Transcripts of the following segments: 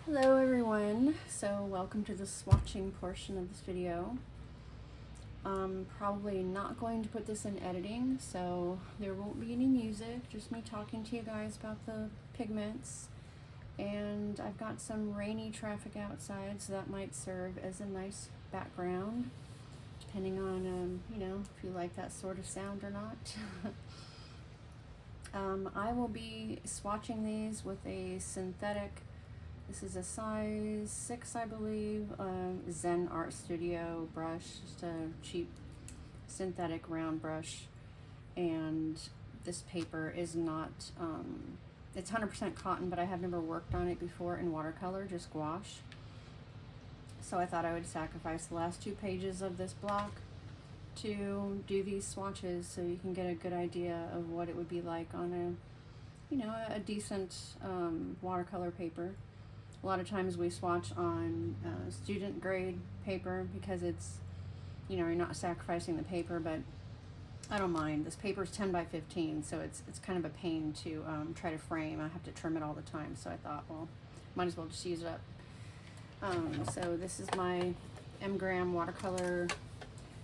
Hello everyone, so welcome to the swatching portion of this video. I'm probably not going to put this in editing, so there won't be any music, just me talking to you guys about the pigments. And I've got some rainy traffic outside, so that might serve as a nice background, depending on, if you like that sort of sound or not. I will be swatching these with a synthetic. This is a size 6, I believe, Zen Art Studio brush, just a cheap synthetic round brush. And this paper is not, it's 100% cotton, but I have never worked on it before in watercolor, just gouache. So I thought I would sacrifice the last 2 pages of this block to do these swatches so you can get a good idea of what it would be like on a decent watercolor paper. A lot of times we swatch on student grade paper because it's, you're not sacrificing the paper, but I don't mind. This paper is 10 by 15, so it's kind of a pain to try to frame. I have to trim it all the time, so I thought, well, might as well just use it up. So this is my M-gram watercolor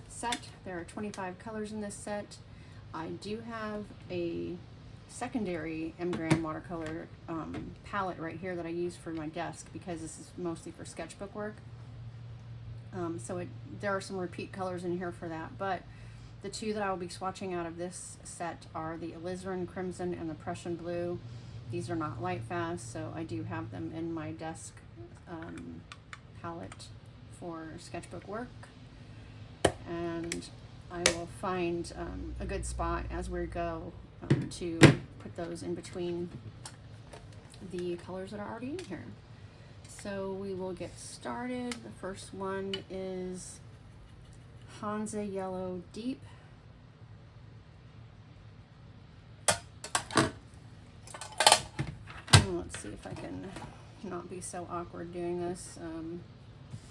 set. There are 25 colors in this set. I do have a secondary M-gram watercolor palette right here that I use for my desk because this is mostly for sketchbook work. So there are some repeat colors in here for that, but the 2 that I will be swatching out of this set are the ALIZARIN Crimson and the Prussian Blue. These are not light fast, so I do have them in my desk palette for sketchbook work. And I will find a good spot as we go to put those in between the colors that are already in here. So we will get started. The first one is HANSA Yellow Deep. And let's see if I can not be so awkward doing this,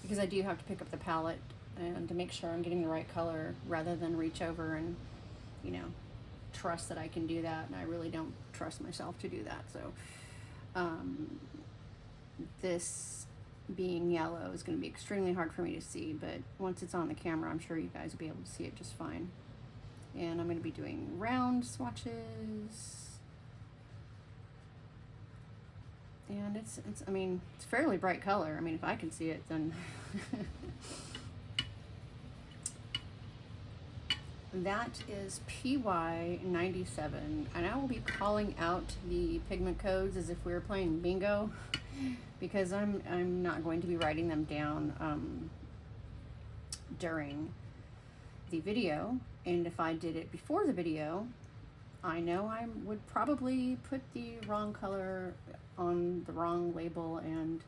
because I do have to pick up the palette and to make sure I'm getting the right color rather than reach over and, trust that I can do that, and I really don't trust myself to do that. So this being yellow is going to be extremely hard for me to see, but once it's on the camera, I'm sure you guys will be able to see it just fine. And I'm going to be doing round swatches, and it's fairly bright color. I mean, if I can see it, then that is PY97, and I will be calling out the pigment codes as if we were playing bingo, because I'm not going to be writing them down during the video. And if I did it before the video, I know I would probably put the wrong color on the wrong label, and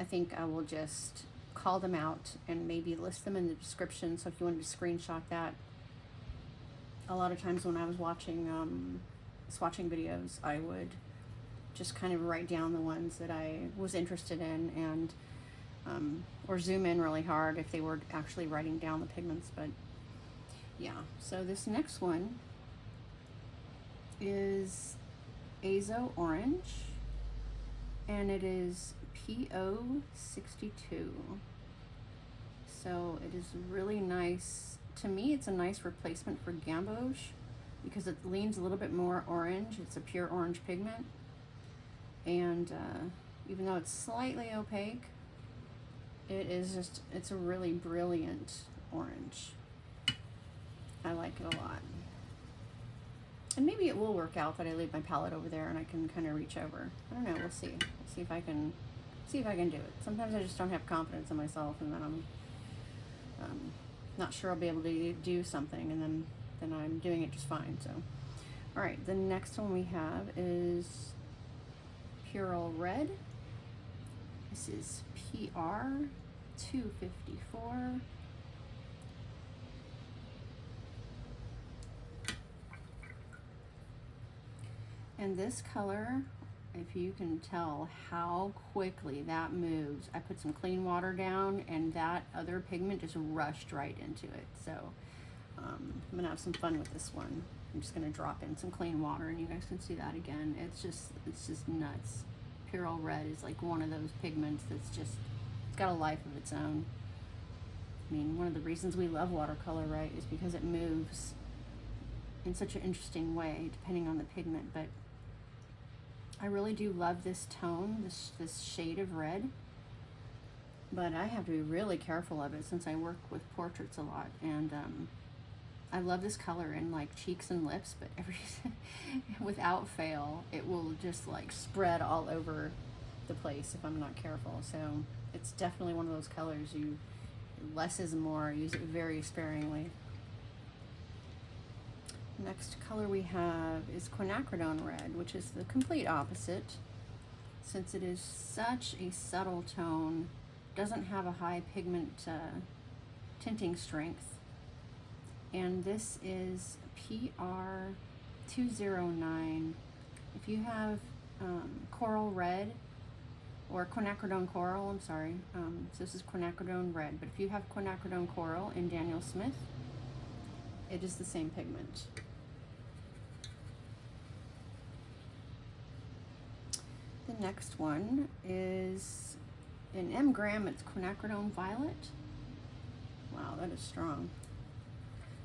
I think I will just call them out and maybe list them in the description. So if you wanted to screenshot that, a lot of times when I was watching swatching videos, I would just kind of write down the ones that I was interested in, and or zoom in really hard if they were actually writing down the pigments. But yeah, so this next one is Azo Orange, and it is PO62. So it is really nice. To me, it's a nice replacement for gamboge because it leans a little bit more orange. It's a pure orange pigment, and even though it's slightly opaque, it's a really brilliant orange. I like it a lot. And maybe it will work out that I leave my palette over there and I can kind of reach over. I don't know, we'll see. We'll see if I can do it. Sometimes I just don't have confidence in myself, and then I'm not sure I'll be able to do something, and then I'm doing it just fine. So, all right, the next one we have is PYRROL Red. This is PR 254. And this color, if you can tell how quickly that moves. I put some clean water down, and that other pigment just rushed right into it. So I'm gonna have some fun with this one. I'm just gonna drop in some clean water, and you guys can see that again. It's just nuts. PYRROL red is like one of those pigments that's just, it's got a life of its own. I mean, one of the reasons we love watercolor, right, is because it moves in such an interesting way depending on the pigment. But I really do love this tone, this shade of red, but I have to be really careful of it since I work with portraits a lot. And I love this color in like cheeks and lips, but without fail, it will just like spread all over the place if I'm not careful. So it's definitely one of those colors less is more. Use it very sparingly. Next color we have is QUINACRIDONE red, which is the complete opposite. Since it is such a subtle tone, doesn't have a high pigment tinting strength. And this is PR209. If you have coral red, or quinacridone coral, I'm sorry, so this is quinacridone red, but if you have quinacridone coral in Daniel Smith, it is the same pigment. The next one is in M gram, it's quinacridone violet. Wow, that is strong.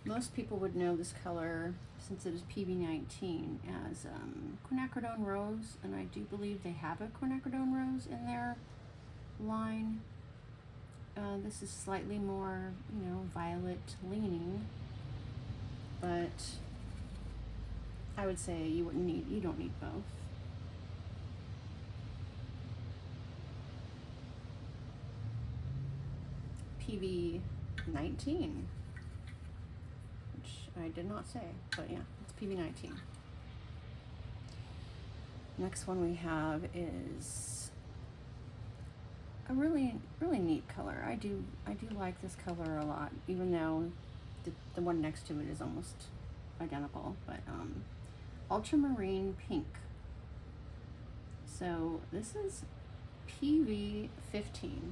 Most people would know this color, since it is PB19, as quinacridone rose, and I do believe they have a quinacridone rose in their line. This is slightly more, you know, violet leaning, but I would say you don't need both. PB19. I did not say, but yeah, it's PB19. Next one we have is a really neat color. I do like this color a lot, even though the one next to it is almost identical. But Ultramarine pink. So this is PV15,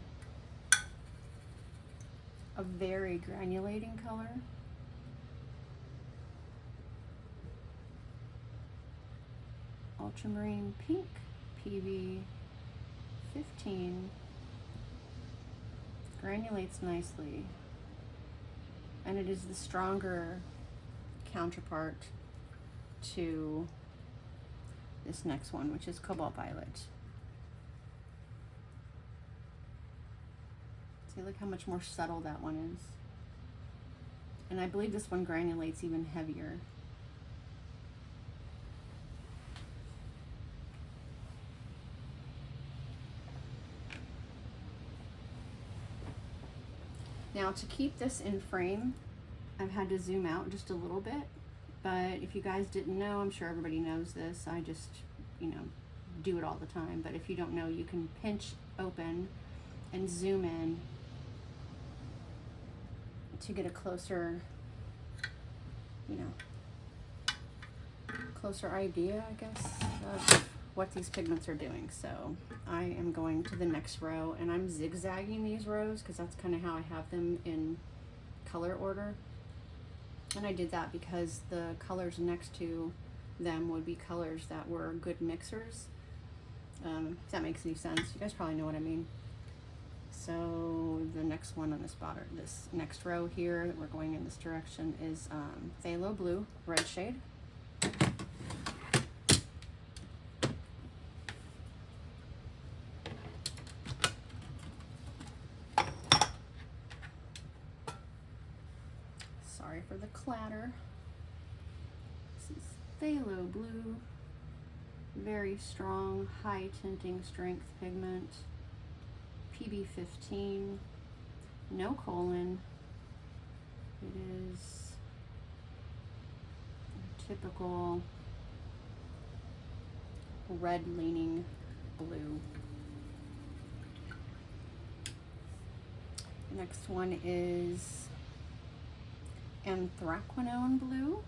a very granulating color. Ultramarine pink, PV15, granulates nicely, and it is the stronger counterpart to this next one, which is Cobalt violet. See, look how much more subtle that one is. And I believe this one granulates even heavier. Now, to keep this in frame, I've had to zoom out just a little bit, but if you guys didn't know, I'm sure everybody knows this, I just, you know, do it all the time, but if you don't know, you can pinch open and zoom in to get a closer, you know, closer idea, I guess, of what these pigments are doing. So I am going to the next row, and I'm zigzagging these rows because that's kind of how I have them in color order. And I did that because the colors next to them would be colors that were good mixers. If that makes any sense. You guys probably know what I mean. So the next one on this next row here that we're going in this direction is phthalo blue, red shade. Sorry for the clatter. This is phthalo blue, very strong, high tinting strength pigment. PB15, no colon. It is a typical red leaning blue. The next one is ANTHRAQUINONE blue.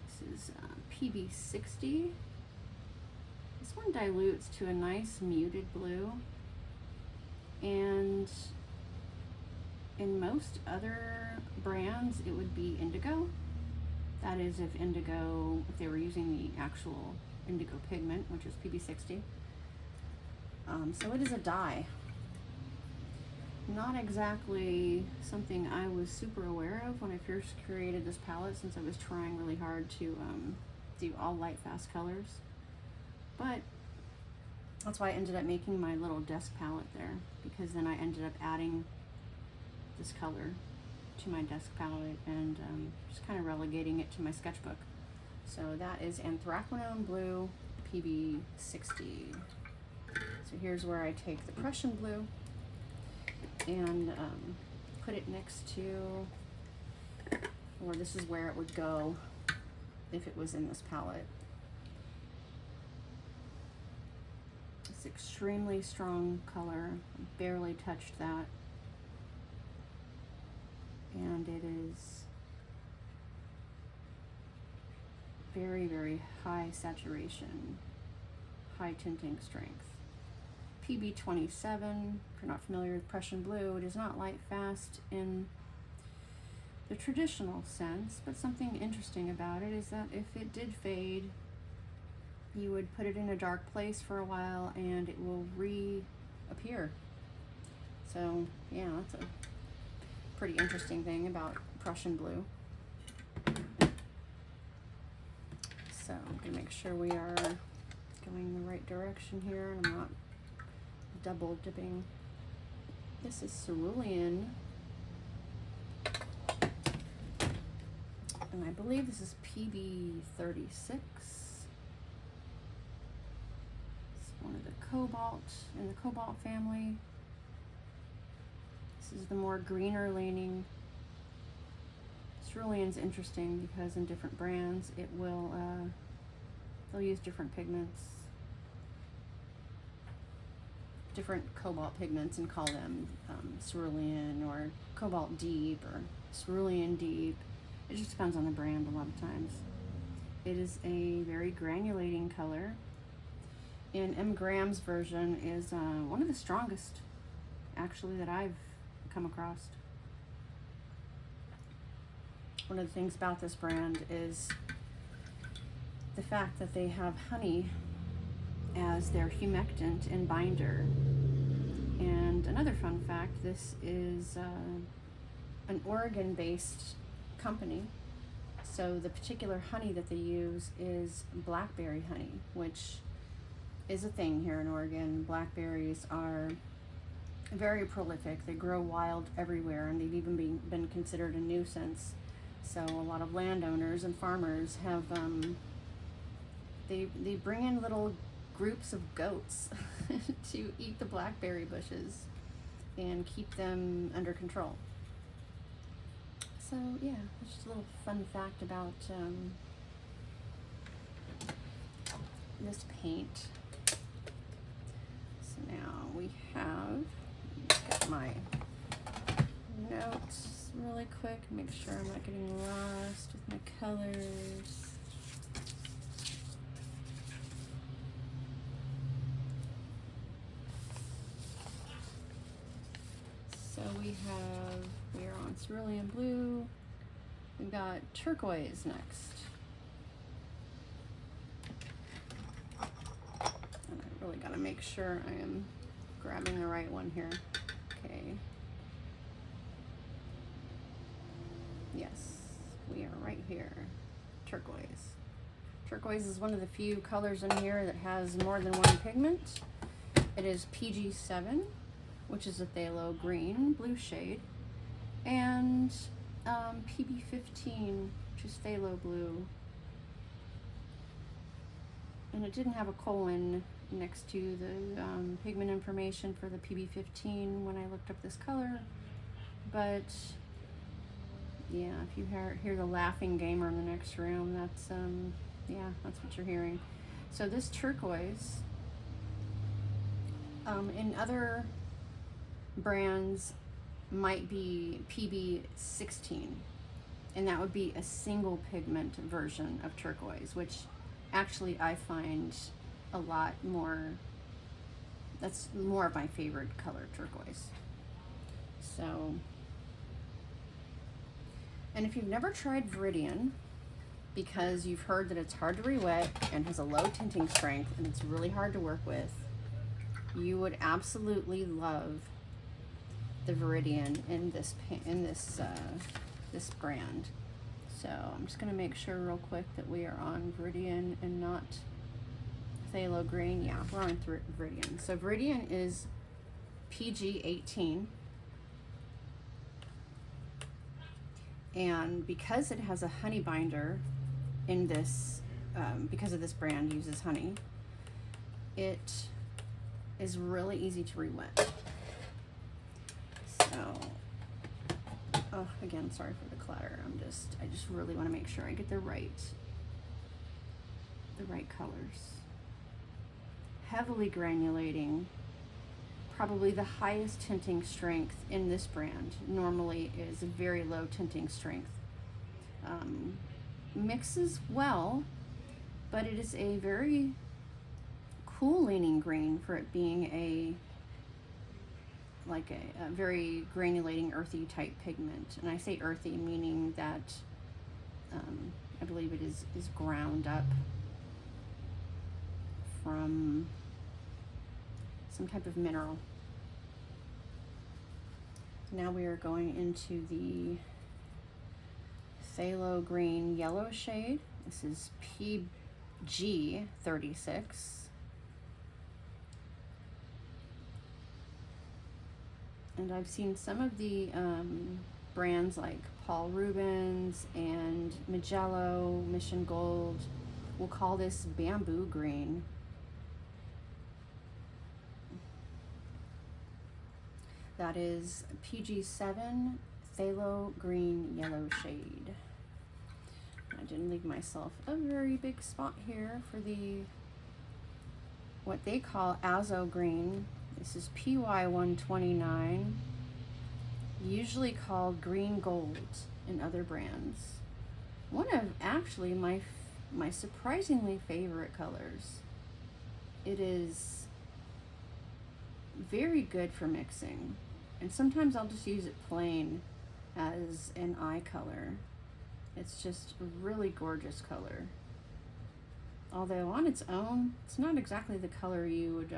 This is PB60. This one dilutes to a nice muted blue. And in most other brands, it would be indigo. That is if they were using the actual indigo pigment, which is PB60. So it is a dye. Not exactly something I was super aware of when I first created this palette, since I was trying really hard to do all light fast colors. But that's why I ended up making my little desk palette there, because then I ended up adding this color to my desk palette and just kind of relegating it to my sketchbook. So that is ANTHRAQUINONE Blue PB60. So here's where I take the Prussian blue and put it next to, or this is where it would go if it was in this palette. It's extremely strong color, barely touched that, and it is very, very high saturation, high tinting strength. PB27, if you're not familiar with Prussian blue, it is not light fast in the traditional sense, but something interesting about it is that if it did fade, you would put it in a dark place for a while and it will reappear. So yeah, that's a pretty interesting thing about Prussian blue. So I'm gonna make sure we are going the right direction here and I'm not double dipping. This is Cerulean, and I believe this is PB36. It's one of the Cobalt in the Cobalt family. This is the more greener leaning. Cerulean's interesting because in different brands it will they'll use different pigments, different cobalt pigments, and call them Cerulean or Cobalt Deep or Cerulean Deep. It just depends on the brand a lot of times. It is a very granulating color, and M. Graham's version is one of the strongest actually that I've come across. One of the things about this brand is the fact that they have honey as their humectant and binder. And another fun fact, this is an Oregon-based company, so the particular honey that they use is blackberry honey, which is a thing here in Oregon. Blackberries are very prolific. They grow wild everywhere, and they've even been considered a nuisance. So a lot of landowners and farmers have they bring in little groups of goats to eat the blackberry bushes and keep them under control. So yeah, just a little fun fact about this paint. So now we have, got my notes really quick, make sure I'm not getting lost with my colors. So we are on Cerulean Blue. We've got Turquoise next. And I really gotta make sure I am grabbing the right one here. Okay. Yes, we are right here. Turquoise. Turquoise is one of the few colors in here that has more than one pigment. It is PG7, which is a phthalo green, blue shade, and PB15, which is phthalo blue. And it didn't have a colon next to the pigment information for the PB15 when I looked up this color, but yeah, if you hear the laughing gamer in the next room, that's yeah, that's what you're hearing. So this turquoise, in other brands, might be PB16, and that would be a single pigment version of turquoise, which actually I find a lot more, that's more of my favorite color, turquoise. So, and if you've never tried Veridian, because you've heard that it's hard to re-wet and has a low tinting strength and it's really hard to work with, you would absolutely love the Veridian in this this brand. So I'm just going to make sure real quick that we are on Veridian and not phthalo green. Yeah, we're on Veridian. So Veridian is PG 18. And because it has a honey binder in this, because of this brand uses honey, it is really easy to re-wet. So, oh, again, sorry for the clatter. I just really want to make sure I get the right colors. Heavily granulating, probably the highest tinting strength in this brand. Normally is a very low tinting strength. Mixes well, but it is a very cool leaning green for it being a very granulating earthy type pigment. And I say earthy meaning that I believe it is ground up from some type of mineral. Now we are going into the phthalo green yellow shade. This is PG 36. And I've seen some of the brands like Paul Rubens and Magello, Mission Gold will call this bamboo green. That is PG 7 phthalo green yellow shade. I didn't leave myself a very big spot here for the what they call azo green. This is PY 129, usually called green gold in other brands. One of actually my surprisingly favorite colors. It is very good for mixing, and sometimes I'll just use it plain as an eye color. It's just a really gorgeous color. Although on its own, it's not exactly the color you would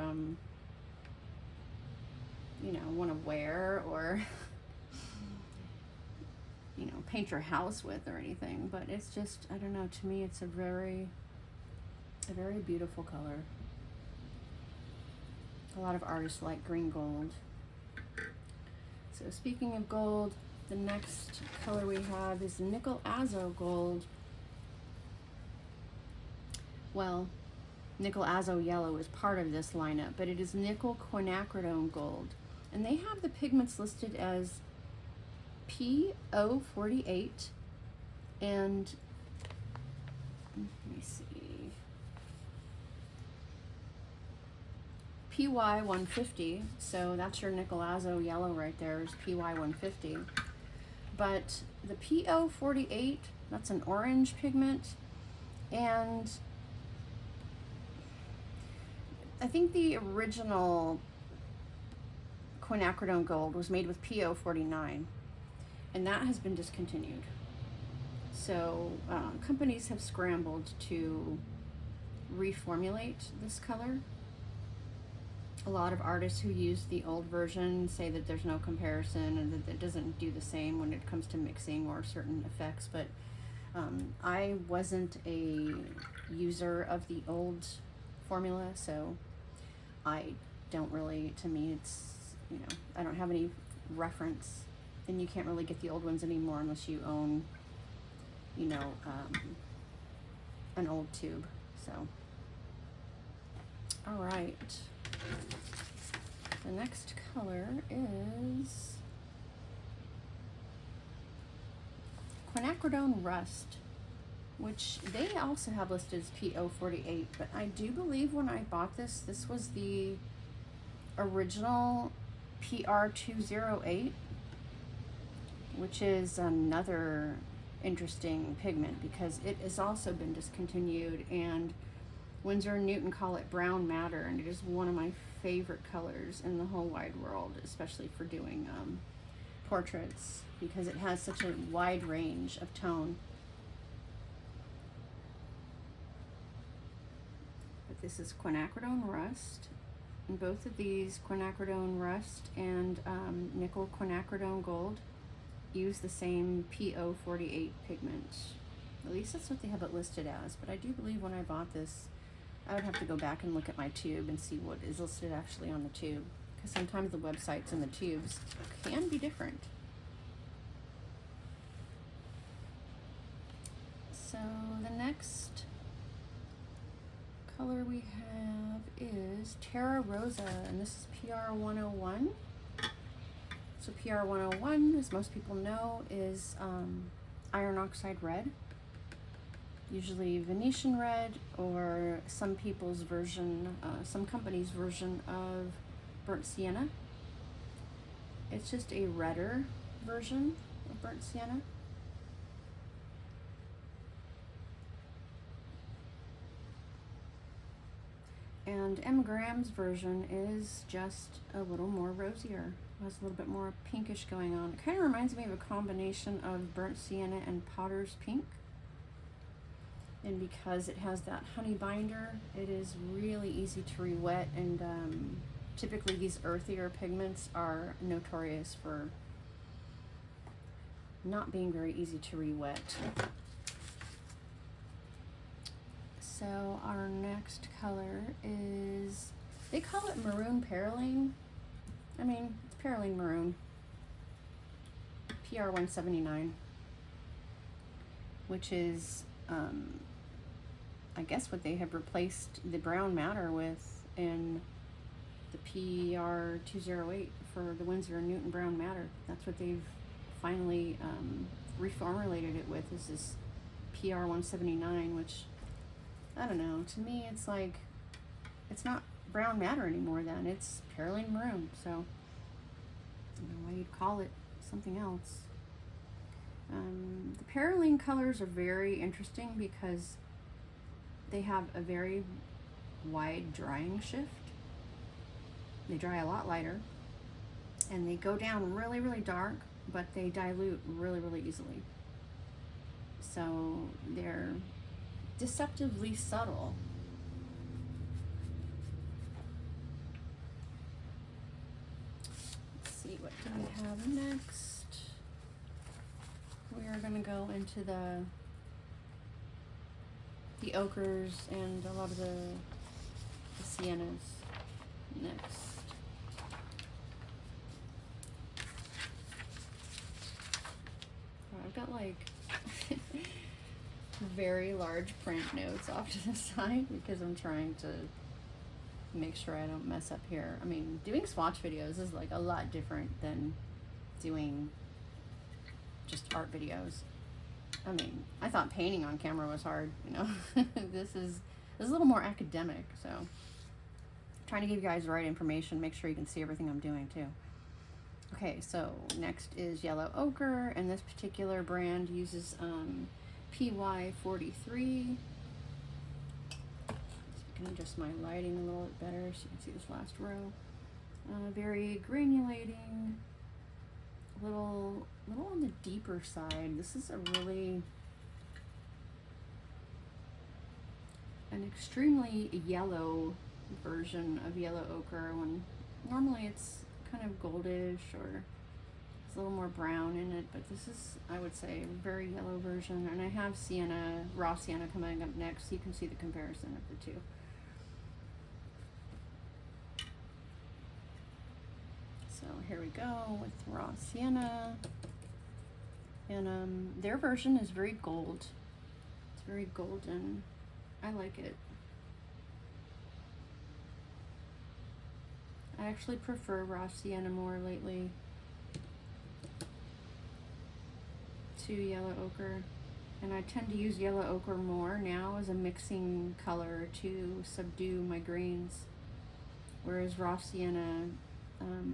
you know, want to wear or you know, paint your house with or anything, but it's just, I don't know, to me it's a very beautiful color. A lot of artists like green gold. So speaking of gold, the next color we have is nickel azo gold. Well, nickel azo yellow is part of this lineup, but it is nickel quinacridone gold. And they have the pigments listed as PO48 and, let me see, PY 150. So that's your nickel azo yellow right there is PY 150. But the PO48, that's an orange pigment. And I think the original quinacridone gold was made with PO49, and that has been discontinued. So companies have scrambled to reformulate this color. A lot of artists who use the old version say that there's no comparison and that it doesn't do the same when it comes to mixing or certain effects, but I wasn't a user of the old formula, so I don't really, to me it's, you know, I don't have any reference, and you can't really get the old ones anymore unless you own, you know, an old tube. So, all right. The next color is Quinacridone Rust, which they also have listed as PO48, but I do believe when I bought this, this was the original PR208, which is another interesting pigment because it has also been discontinued, and Winsor & Newton call it brown madder, and it is one of my favorite colors in the whole wide world, especially for doing portraits, because it has such a wide range of tone. But this is Quinacridone Rust. And both of these, quinacridone rust and nickel quinacridone gold, use the same PO48 pigment. At least that's what they have it listed as, but I do believe when I bought this, I would have to go back and look at my tube and see what is listed actually on the tube, because sometimes the websites and the tubes can be different. So the next color we have is TERRA Rosa, and this is PR101. So PR101, as most people know, is iron oxide red. Usually Venetian red, or some people's version, some company's version of burnt sienna. It's just a redder version of burnt sienna. And M. Graham's version is just a little more rosier. It has a little bit more pinkish going on. It kind of reminds me of a combination of burnt sienna and potter's pink. And because it has that honey binder, it is really easy to re-wet, and typically these earthier pigments are notorious for not being very easy to re-wet. So our next color is, they call it Maroon PERYLENE. I mean, it's PERYLENE Maroon. PR179, which is I guess what they have replaced the brown matter with in the PR208 for the Winsor & Newton brown matter. That's what they've finally reformulated it with, is this PR179, which, I don't know, to me it's like, it's not brown matter anymore then, it's PERYLENE Maroon, so I don't know why you'd call it something else. The PERYLENE colors are very interesting because they have a very wide drying shift. They dry a lot lighter, and they go down really, really dark, but they dilute really, really easily. So they're deceptively subtle. Let's see, what do we have next? We are going to go into the ochres and a lot of the siennas next. I've got like very large print notes off to the side because I'm trying to make sure I don't mess up here. I mean, doing swatch videos is like a lot different than doing just art videos. I mean, I thought painting on camera was hard, you know. This is a little more academic, so I'm trying to give you guys the right information, make sure you can see everything I'm doing too. Okay, so next is yellow ochre, and this particular brand uses PY43. So I can adjust my lighting a little bit better so you can see this last row. Very granulating, little on the deeper side. This is a really an extremely yellow version of yellow ochre, when normally it's kind of goldish or it's a little more brown in it, but this is, I would say, a very yellow version. And I have sienna, raw sienna coming up next, so you can see the comparison of the two. So here we go with raw sienna, and their version is very gold. It's very golden. I like it. I actually prefer raw sienna more lately to yellow ochre, and I tend to use yellow ochre more now as a mixing color to subdue my greens, whereas raw sienna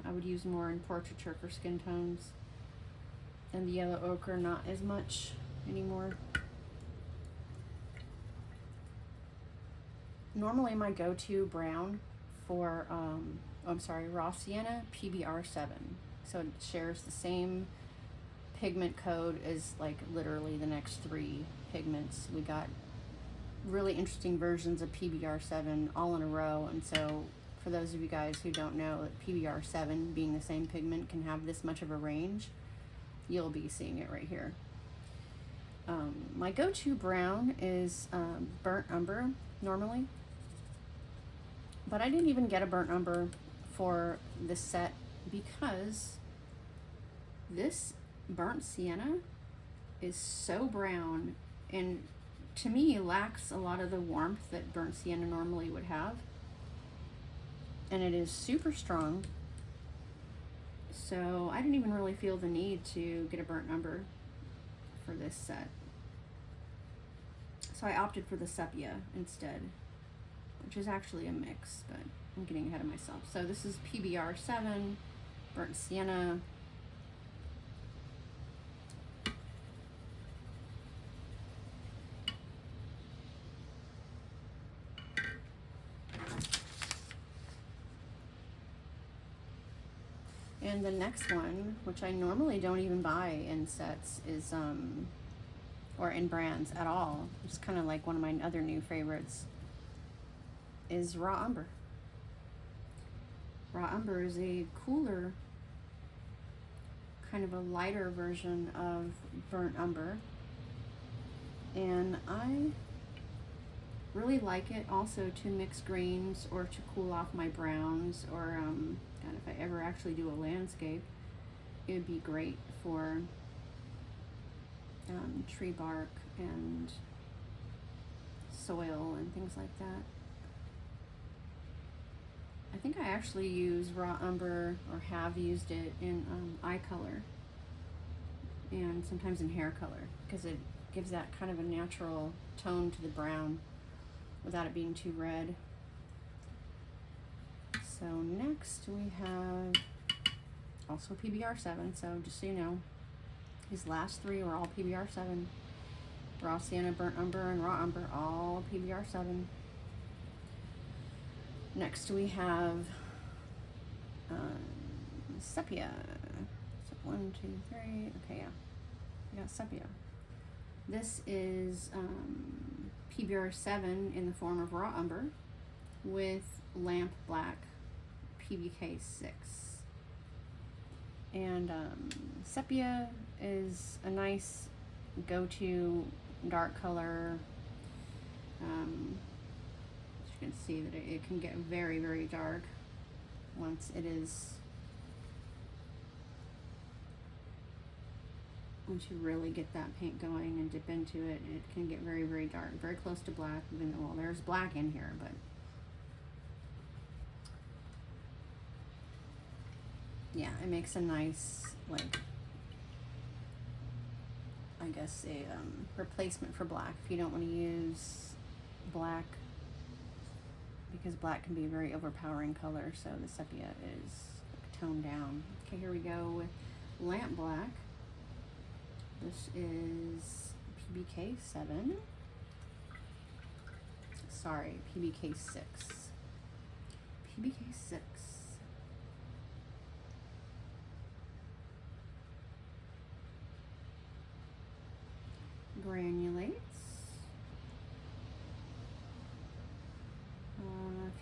I would use more in portraiture for skin tones, and the yellow ochre not as much anymore. Normally my go-to brown for raw sienna, PBR7. So it shares the same pigment code as like literally the next three pigments. We got really interesting versions of PBR7 all in a row, and so for those of you guys who don't know that PBR7, being the same pigment, can have this much of a range, you'll be seeing it right here. My go-to brown is burnt umber normally, but I didn't even get a burnt umber for this set because this burnt sienna is so brown and to me lacks a lot of the warmth that burnt sienna normally would have, and it is super strong, so I didn't even really feel the need to get a burnt umber for this set. So I opted for the sepia instead, which is actually a mix, but I'm getting ahead of myself. So this is PBR7, burnt sienna. And the next one, which I normally don't even buy in sets, is or in brands at all, it's kind of like one of my other new favorites, is raw umber. Raw umber is a cooler, kind of a lighter version of burnt umber, and I really like it also to mix greens or to cool off my browns, or and if I ever actually do a landscape, it would be great for tree bark and soil and things like that. I think I actually use raw umber, or have used it in eye color and sometimes in hair color, because it gives that kind of a natural tone to the brown without it being too red. So next we have also PBR7, so just so you know, these last three were all PBR7. Raw sienna, burnt umber, and raw umber, all PBR7. Next we have sepia. So 1, 2, 3, okay, yeah. We got sepia. This is PBR7 in the form of raw umber with lamp black PBK6. And sepia is a nice go-to dark color. As you can see that it can get very, very dark once it is, once you really get that paint going and dip into it, it can get very, very dark, very close to black, even though, well, there's black in here, but yeah, it makes a nice, like, I guess a replacement for black if you don't want to use black, because black can be a very overpowering color, so the sepia is toned down. Okay, here we go with lamp black. This is PBK7. Sorry, PBK6. PBK6. Granulates.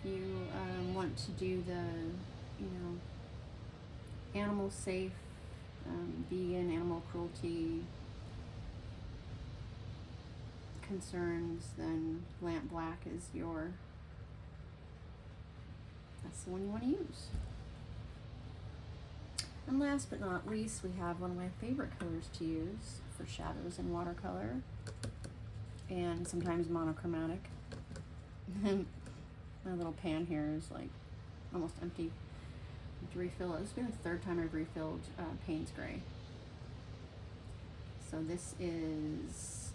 If you want to do the, you know, animal safe, vegan, animal cruelty concerns, then lamp black is that's the one you want to use. And last but not least, we have one of my favorite colors to use for shadows in watercolor and sometimes monochromatic. My little pan here is like almost empty. I have to refill it. This has been the third time I've refilled Payne's Gray. So this is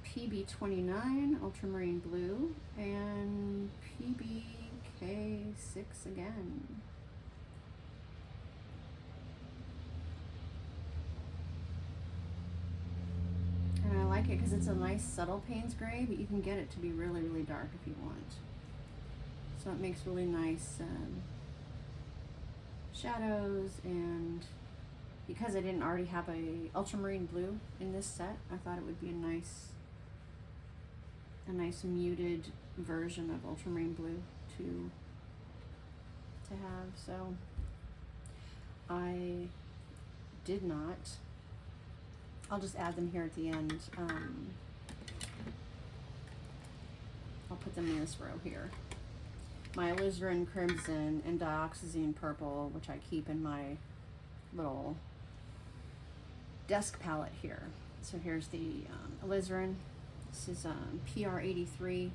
PB29 Ultramarine Blue and PBK6 again. And I like it because it's a nice subtle Payne's Gray, but you can get it to be really, really dark if you want. So it makes really nice shadows, and because I didn't already have a ultramarine blue in this set, I thought it would be a nice muted version of ultramarine blue to have. So I did not. I'll just add them here at the end. I'll put them in this row here. My ALIZARIN Crimson and dioxazine Purple, which I keep in my little desk palette here. So here's the ALIZARIN. This is PR83.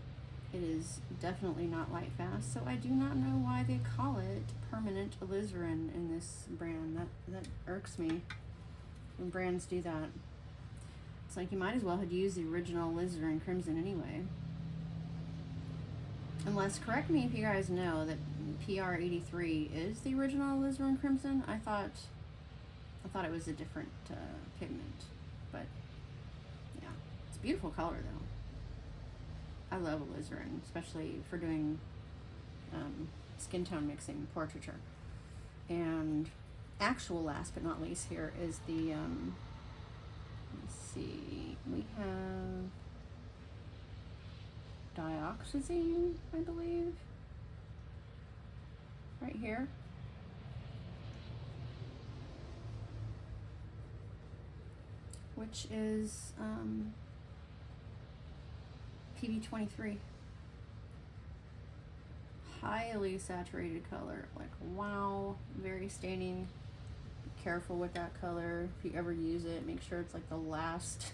It is definitely not light fast, so I do not know why they call it permanent ALIZARIN in this brand. That irks me when brands do that. It's like you might as well have used the original ALIZARIN Crimson anyway. Unless, correct me if you guys know that PR83 is the original ALIZARIN Crimson. I thought it was a different pigment, but yeah, it's a beautiful color though. I love ALIZARIN, especially for doing skin tone mixing, portraiture. And actual last but not least here is the let's see, we have dioxazine, I believe, right here. Which is PB23. Highly saturated color, like wow, very staining. Be careful with that color. If you ever use it, make sure it's like the last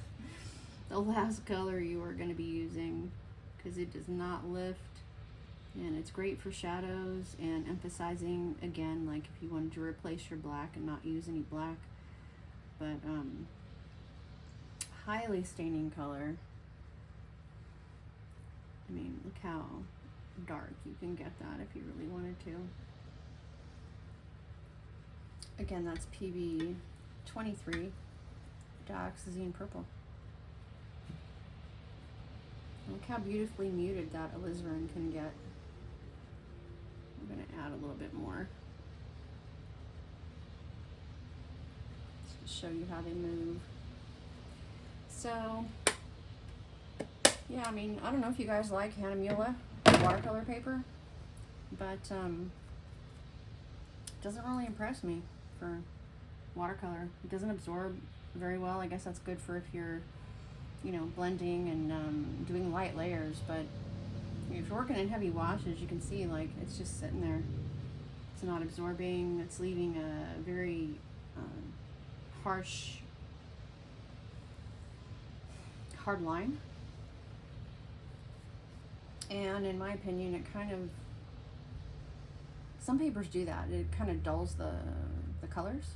color you are going to be using, because it does not lift, and it's great for shadows and emphasizing, again, like if you wanted to replace your black and not use any black. But highly staining color. I mean, look how dark you can get that if you really wanted to. Again, that's PB23 dioxazine Purple. Look how beautifully muted that ALIZARIN can get. I'm going to add a little bit more to show you how they move. So, yeah, I mean, I don't know if you guys like Hahnemühle watercolor paper, but it doesn't really impress me for watercolor. It doesn't absorb very well. I guess that's good for if you're, you know, blending and doing light layers, but if you're working in heavy washes, you can see like it's just sitting there. It's not absorbing. It's leaving a very hard line. And in my opinion, it kind of, some papers do that. It kind of dulls the colors.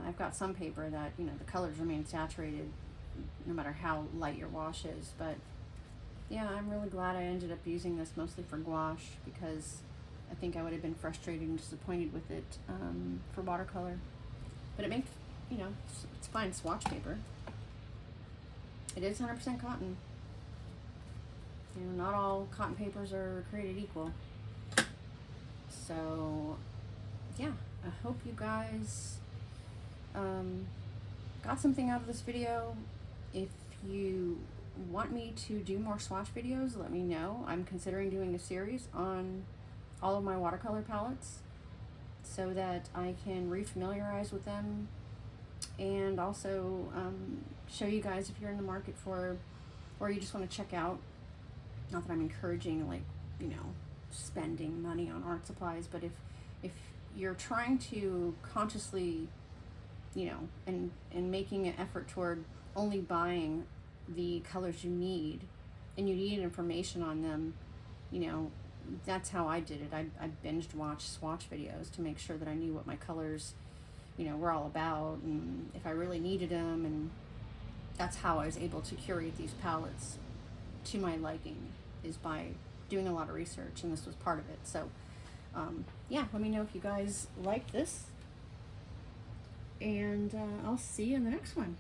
I've got some paper that, you know, the colors remain saturated no matter how light your wash is. But yeah, I'm really glad I ended up using this mostly for gouache, because I think I would have been frustrated and disappointed with it for watercolor. But it makes, you know, it's fine swatch paper. It is 100% cotton. You know, not all cotton papers are created equal. So yeah, I hope you guys got something out of this video. If you want me to do more swatch videos, let me know. I'm considering doing a series on all of my watercolor palettes so that I can refamiliarize with them, and also show you guys if you're in the market for, or you just want to check out, not that I'm encouraging like, you know, spending money on art supplies, but if you're trying to consciously, you know, and making an effort toward only buying the colors you need, and you need information on them, you know, that's how I did it. I binged watched swatch videos to make sure that I knew what my colors, you know, were all about, and if I really needed them, and that's how I was able to curate these palettes to my liking, is by doing a lot of research, and this was part of it. So yeah, let me know if you guys liked this, and I'll see you in the next one.